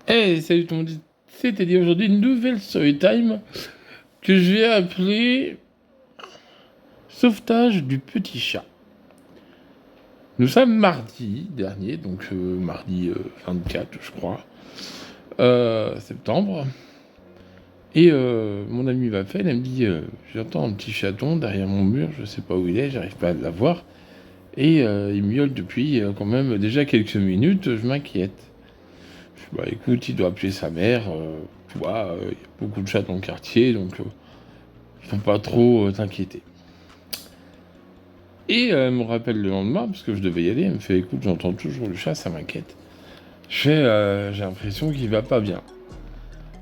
Hey, salut tout le monde, c'était dit aujourd'hui une nouvelle story time que je vais appeler Sauvetage du petit chat. Nous sommes mardi dernier, donc mardi 24 je crois, septembre. Et mon ami m'appelle, elle me dit j'entends un petit chaton derrière mon mur, je sais pas où il est, j'arrive pas à l'avoir. Et il miaule depuis quand même déjà quelques minutes, je m'inquiète. Je dis, bah écoute, il doit appeler sa mère, tu vois, il y a beaucoup de chats dans le quartier, donc faut pas trop t'inquiéter. Et elle me rappelle le lendemain, parce que je devais y aller, elle me fait écoute, j'entends toujours le chat, ça m'inquiète. J'ai l'impression qu'il va pas bien.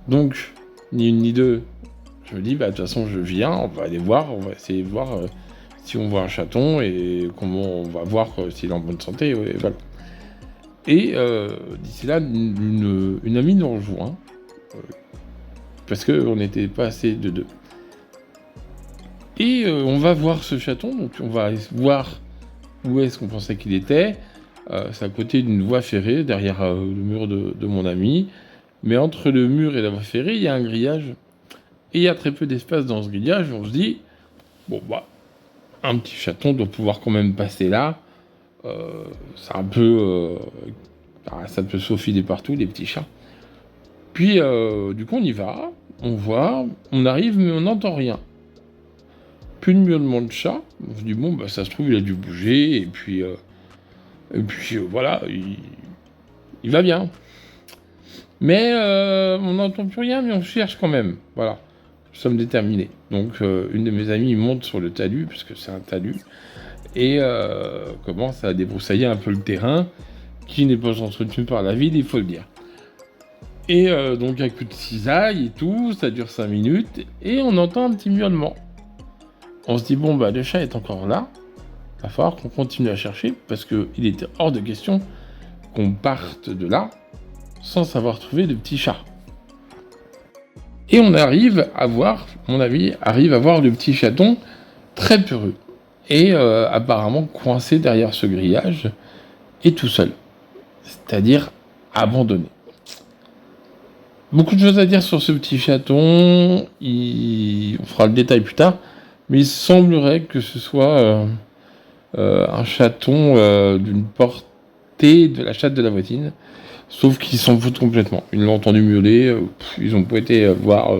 Donc, ni une ni deux, je me dis, bah de toute façon, je viens, on va aller voir, on va essayer de voir si on voit un chaton et comment on va voir s'il est en bonne santé, et voilà. Et d'ici là, une amie nous rejoint, euh, parce qu'on n'était pas assez de deux. Et on va voir ce chaton, donc on va voir où est-ce qu'on pensait qu'il était. C'est à côté d'une voie ferrée, derrière le mur de mon ami. Mais entre le mur et la voie ferrée, il y a un grillage. Et il y a très peu d'espace dans ce grillage. On se dit, bon bah, un petit chaton doit pouvoir quand même passer là. C'est un peu... ça peut se faufiler partout, les petits chats. Puis, du coup, on y va. On voit, on arrive, mais on n'entend rien. Plus de miaulement de chat. On se dit, bon, bah, ça se trouve, il a dû bouger. Et puis voilà, il va bien. Mais on n'entend plus rien, mais on cherche quand même. Voilà, nous sommes déterminés. Donc une de mes amies monte sur le talus, puisque c'est un talus, et commence à débroussailler un peu le terrain, qui n'est pas entretenu par la ville, il faut le dire. Et donc un coup de cisaille et tout, ça dure 5 minutes, et on entend un petit miaulement. On se dit, bon, bah le chat est encore là, il va falloir qu'on continue à chercher, parce qu'il était hors de question qu'on parte de là sans savoir trouver de petits chats. Et on arrive à voir, mon ami arrive à voir le petit chaton très peureux. Et apparemment coincé derrière ce grillage, et tout seul. C'est-à-dire abandonné. Beaucoup de choses à dire sur ce petit chaton, on fera le détail plus tard, mais il semblerait que ce soit un chaton d'une portée de la chatte de la voisine. Sauf qu'ils s'en foutent complètement. Ils l'ont entendu miauler, ils ont pas été voir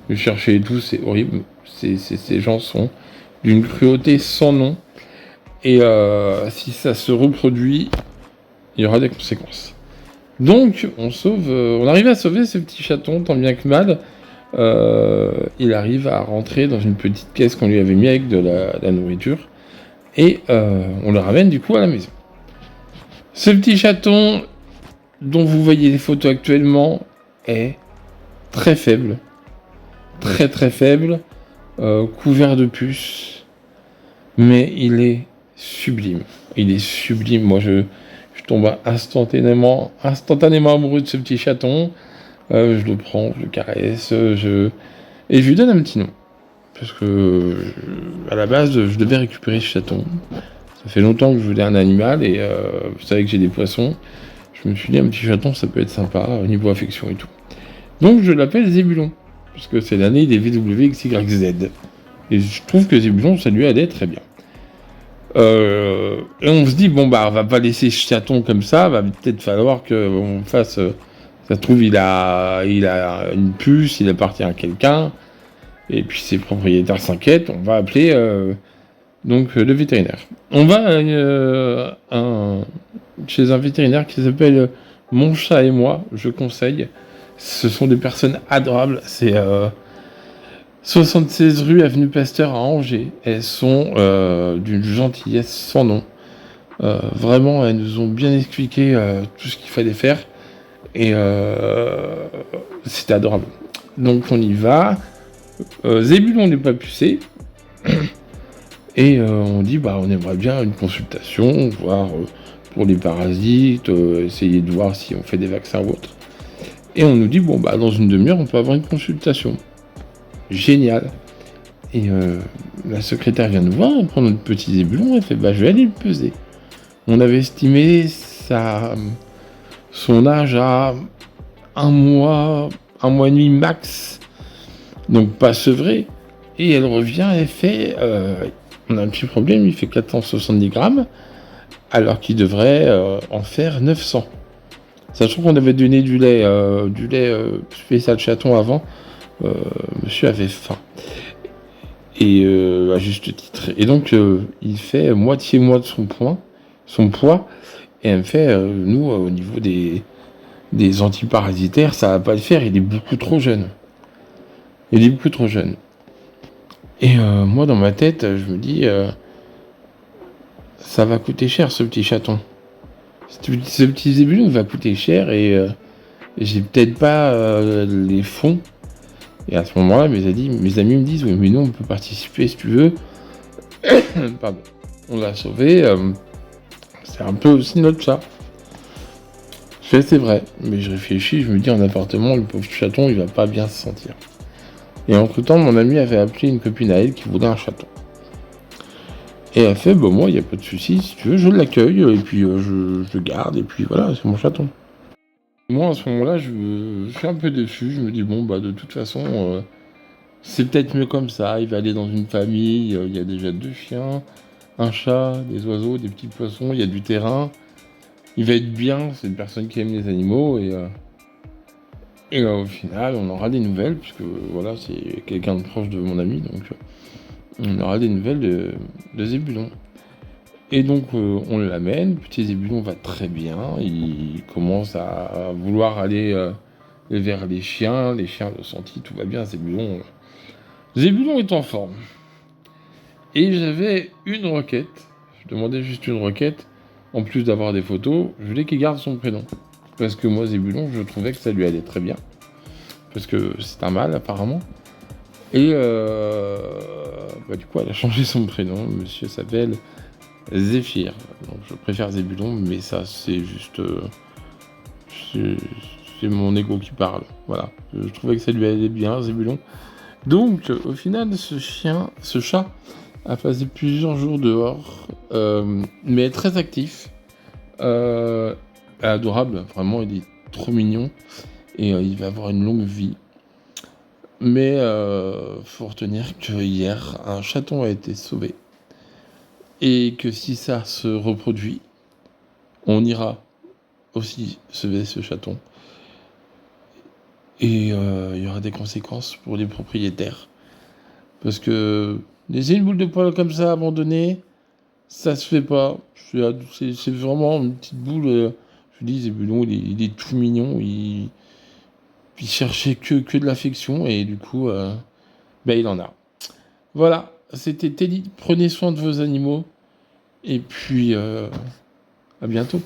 le chercher et tout, c'est horrible. Ces gens sont d'une cruauté sans nom. Et si ça se reproduit, il y aura des conséquences. Donc, on arrive à sauver ce petit chaton, tant bien que mal. Il arrive à rentrer dans une petite caisse qu'on lui avait mis avec de la nourriture. Et on le ramène du coup à la maison. Ce petit chaton, dont vous voyez les photos actuellement, est très faible. Très très faible. Couvert de puces. Mais il est sublime. Il est sublime. Moi, je tombe instantanément amoureux de ce petit chaton. Je le prends, je le caresse, et je lui donne un petit nom. Parce que, à la base, je devais récupérer ce chaton. Ça fait longtemps que je voulais un animal, et vous savez que j'ai des poissons. Je me suis dit, un petit chaton, ça peut être sympa, au niveau affection et tout. Donc, je l'appelle Zébulon. Parce que c'est l'année des VWXYZ. Et je trouve que Zébulon, ça lui allait très bien. Et on se dit, bon, bah, on va pas laisser ce chaton comme ça, va peut-être falloir qu'on fasse. Ça se trouve, il a une puce, il appartient à quelqu'un, et puis ses propriétaires s'inquiètent, on va appeler donc le vétérinaire. On va chez un vétérinaire qui s'appelle Mon Chat et Moi, je conseille. Ce sont des personnes adorables, c'est 76 rue Avenue Pasteur à Angers. Elles sont d'une gentillesse sans nom. Vraiment, elles nous ont bien expliqué tout ce qu'il fallait faire. Et c'était adorable. Donc on y va. Zébulon n'est pas pucé. Et on dit, bah, on aimerait bien une consultation, voir pour les parasites, essayer de voir si on fait des vaccins ou autre. Et on nous dit, bon, bah, dans une demi-heure, on peut avoir une consultation. Génial. Et la secrétaire vient nous voir, elle prend notre petit Zébulon, elle fait, bah, je vais aller le peser. On avait estimé son âge à un mois et demi max, donc pas sevré, et elle revient, elle fait, on a un petit problème, il fait 470 grammes, alors qu'il devrait en faire 900. Sachant qu'on avait donné du lait spécial chaton avant, monsieur avait faim. Et à juste titre. Et donc, il fait moitié moins de son poids, et elle me fait, nous, au niveau des antiparasitaires, ça va pas le faire, il est beaucoup trop jeune. Il est beaucoup trop jeune. Et moi, dans ma tête, je me dis, ça va coûter cher, ce petit chaton. Ce petit zébulon va coûter cher, et j'ai peut-être pas les fonds. Et à ce moment-là, mes amis me disent, oui, mais nous, on peut participer si tu veux. Pardon. On l'a sauvé. C'est un peu aussi notre chat. C'est vrai, mais je réfléchis, je me dis en appartement, le pauvre chaton, il va pas bien se sentir. Et entre temps, mon ami avait appelé une copine à elle qui voulait un chaton. Et elle a fait, bon, moi, il n'y a pas de souci, si tu veux, je l'accueille, et puis je le garde, et puis voilà, c'est mon chaton. Moi, à ce moment-là, je suis un peu déçu, je me dis, bon, bah, de toute façon, c'est peut-être mieux comme ça, il va aller dans une famille, il y a déjà 2 chiens, un chat, des oiseaux, des petits poissons, il y a du terrain. Il va être bien, c'est une personne qui aime les animaux, et au final, on aura des nouvelles, puisque voilà, c'est quelqu'un de proche de mon ami, donc on aura des nouvelles de Zébulon. Et donc on l'amène, petit Zébulon va très bien, il commence à vouloir aller vers les chiens le sentent, tout va bien, Zébulon est en forme. Et j'avais une requête, je demandais juste une requête, en plus d'avoir des photos, je voulais qu'il garde son prénom. Parce que moi, Zébulon, je trouvais que ça lui allait très bien. Parce que c'est un mâle, apparemment. Et du coup, elle a changé son prénom. Monsieur s'appelle Zéphyr. Donc je préfère Zébulon, mais ça, c'est juste... c'est mon ego qui parle. Voilà. Je trouvais que ça lui allait bien, Zébulon. Donc, au final, ce chat, a passé plusieurs jours dehors, mais très actif. Adorable, vraiment, il est trop mignon. Et il va avoir une longue vie. Mais faut retenir que hier, un chaton a été sauvé. Et que si ça se reproduit, on ira aussi sauver ce chaton. Et il y aura des conséquences pour les propriétaires. Parce que laisser une boule de poil comme ça abandonnée, ça se fait pas. C'est vraiment une petite boule. Je vous dis, Zébulon, il est tout mignon. Il cherchait que de l'affection. Et du coup, il en a. Voilà, c'était Teddy. Prenez soin de vos animaux. Et puis, à bientôt.